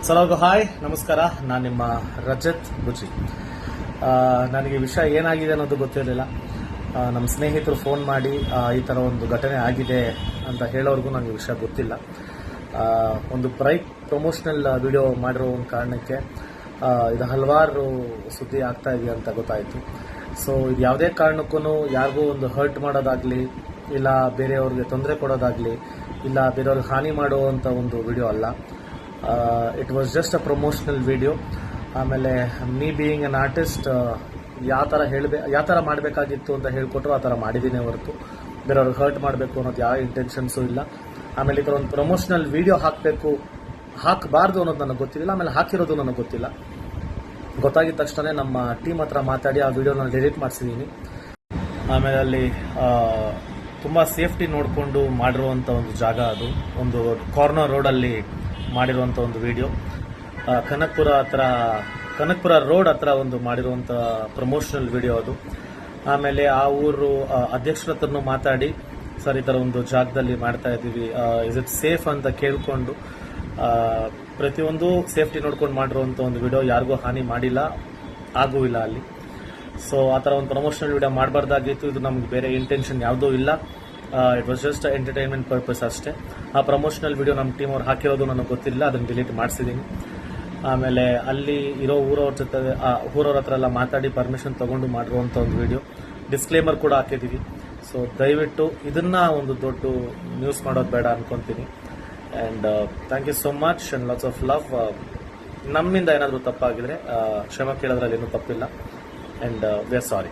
ಸಲೋಗು hi ನಮಸ್ಕಾರ. ನಾನು ನಿಮ್ಮ ರಜತ್ ಬುಜಿ. ನನಗೆ ವಿಷಯ ಏನಾಗಿದೆ ಅನ್ನೋದು ಗೊತ್ತಿರಲಿಲ್ಲ. ನಮ್ಮ ಸ್ನೇಹಿತರು ಫೋನ್ ಮಾಡಿ ಈ ಥರ ಒಂದು ಘಟನೆ ಆಗಿದೆ ಅಂತ ಹೇಳೋರ್ಗೂ ನನಗೆ ವಿಷಯ ಗೊತ್ತಿಲ್ಲ. ಒಂದು ಬ್ರೈಕ್ ಪ್ರಮೋಷನಲ್ ವಿಡಿಯೋ ಮಾಡಿರೋ ಒಂದು ಕಾರಣಕ್ಕೆ ಇದು ಹಲವಾರು ಸುದ್ದಿ ಆಗ್ತಾ ಇದೆ ಅಂತ ಗೊತ್ತಾಯಿತು. ಸೊ ಇದು ಯಾವುದೇ ಕಾರಣಕ್ಕೂ ಯಾರಿಗೂ ಒಂದು ಹರ್ಟ್ ಮಾಡೋದಾಗಲಿ, ಇಲ್ಲ ಬೇರೆಯವ್ರಿಗೆ ತೊಂದರೆ ಕೊಡೋದಾಗಲಿ, ಇಲ್ಲ ಬೇರೆಯವ್ರಿಗೆ ಹಾನಿ ಮಾಡುವಂಥ ಒಂದು ವಿಡಿಯೋ ಅಲ್ಲ. It was just a promotional video. ಆಮೇಲೆ ಮೀ ಬೀಯಿಂಗ್ ಅನ್ ಆರ್ಟಿಸ್ಟ್ ಯಾವ ಥರ ಮಾಡಬೇಕಾಗಿತ್ತು ಅಂತ ಹೇಳ್ಕೊಟ್ರು ಆ ಥರ ಮಾಡಿದ್ದೀನಿ ಹೊರತು ಬೇರೆಯವ್ರಿಗೆ ಹರ್ಟ್ ಮಾಡಬೇಕು ಅನ್ನೋದು ಯಾವ ಇಂಟೆನ್ಷನ್ಸು ಇಲ್ಲ. ಆಮೇಲೆ ಈ ಥರ ಒಂದು ಪ್ರಮೋಷನಲ್ ವಿಡಿಯೋ ಹಾಕಬಾರ್ದು ಅನ್ನೋದು ನನಗೆ ಗೊತ್ತಿಲ್ಲ. ಆಮೇಲೆ ಹಾಕಿರೋದು ನನಗೆ ಗೊತ್ತಿಲ್ಲ. ಗೊತ್ತಾಗಿದ ತಕ್ಷಣ ನಮ್ಮ ಟೀಮ್ ಹತ್ರ ಮಾತಾಡಿ ಆ ವಿಡಿಯೋನ ಡಿಲೀಟ್ ಮಾಡಿಸಿದ್ದೀನಿ. ಆಮೇಲೆ ಅಲ್ಲಿ ತುಂಬ ಸೇಫ್ಟಿ ನೋಡಿಕೊಂಡು ಮಾಡಿರುವಂಥ ಒಂದು ಜಾಗ, ಅದು ಒಂದು ಕಾರ್ನರ್ ರೋಡಲ್ಲಿ ಮಾಡಿರುವಂಥ ಒಂದು ವಿಡಿಯೋ. ಕನಕಪುರ ರೋಡ್ ಹತ್ರ ಒಂದು ಮಾಡಿರುವಂಥ ಪ್ರಮೋಷನಲ್ ವಿಡಿಯೋ ಅದು. ಆಮೇಲೆ ಆ ಊರು ಅಧ್ಯಕ್ಷರ ಹತ್ರನೂ ಮಾತಾಡಿ, ಸರ್ ಈ ಥರ ಒಂದು ಜಾಗದಲ್ಲಿ ಮಾಡ್ತಾ ಇದ್ದೀವಿ, ಇಸ್ ಇಟ್ ಸೇಫ್ ಅಂತ ಕೇಳಿಕೊಂಡು ಪ್ರತಿಯೊಂದು ಸೇಫ್ಟಿ ನೋಡ್ಕೊಂಡು ಮಾಡಿರುವಂಥ ಒಂದು ವಿಡಿಯೋ. ಯಾರಿಗೂ ಹಾನಿ ಮಾಡಿಲ್ಲ, ಆಗೂ ಇಲ್ಲ ಅಲ್ಲಿ. ಸೊ ಆ ಥರ ಒಂದು ಪ್ರಮೋಷನಲ್ ವಿಡಿಯೋ ಮಾಡಬಾರ್ದಾಗಿತ್ತು. ಇದು ನಮ್ಗೆ ಬೇರೆ ಇಂಟೆನ್ಷನ್ ಯಾವುದೂ ಇಲ್ಲ. It was just entertainment purpose ಅಷ್ಟೇ. ಆ ಪ್ರಮೋಷನಲ್ ವಿಡಿಯೋ ನಮ್ಮ ಟೀಮ್ ಅವ್ರು ಹಾಕಿರೋದು ನನಗೆ ಗೊತ್ತಿಲ್ಲ, ಅದನ್ನು ಡಿಲೀಟ್ ಮಾಡಿಸಿದ್ದೀನಿ. ಆಮೇಲೆ ಅಲ್ಲಿ ಇರೋ ಊರವ್ರ ಹತ್ರ ಎಲ್ಲ ಮಾತಾಡಿ ಪರ್ಮಿಷನ್ ತೊಗೊಂಡು ಮಾಡಿರುವಂಥ ಒಂದು ವಿಡಿಯೋ. ಡಿಸ್ಕ್ಲೇಮರ್ ಕೂಡ ಹಾಕಿದ್ದೀವಿ. ಸೊ ದಯವಿಟ್ಟು ಇದನ್ನ ಒಂದು ದೊಡ್ಡ ನ್ಯೂಸ್ ಮಾಡೋದು ಬೇಡ ಅನ್ಕೊತೀನಿ. And thank you so much and lots of love. ನಮ್ಮಿಂದ ಏನಾದರೂ ತಪ್ಪಾಗಿದ್ರೆ ಕ್ಷಮೆ ಕೇಳೋದ್ರಲ್ಲಿ ಏನೂ ತಪ್ಪಿಲ್ಲ. And we are sorry.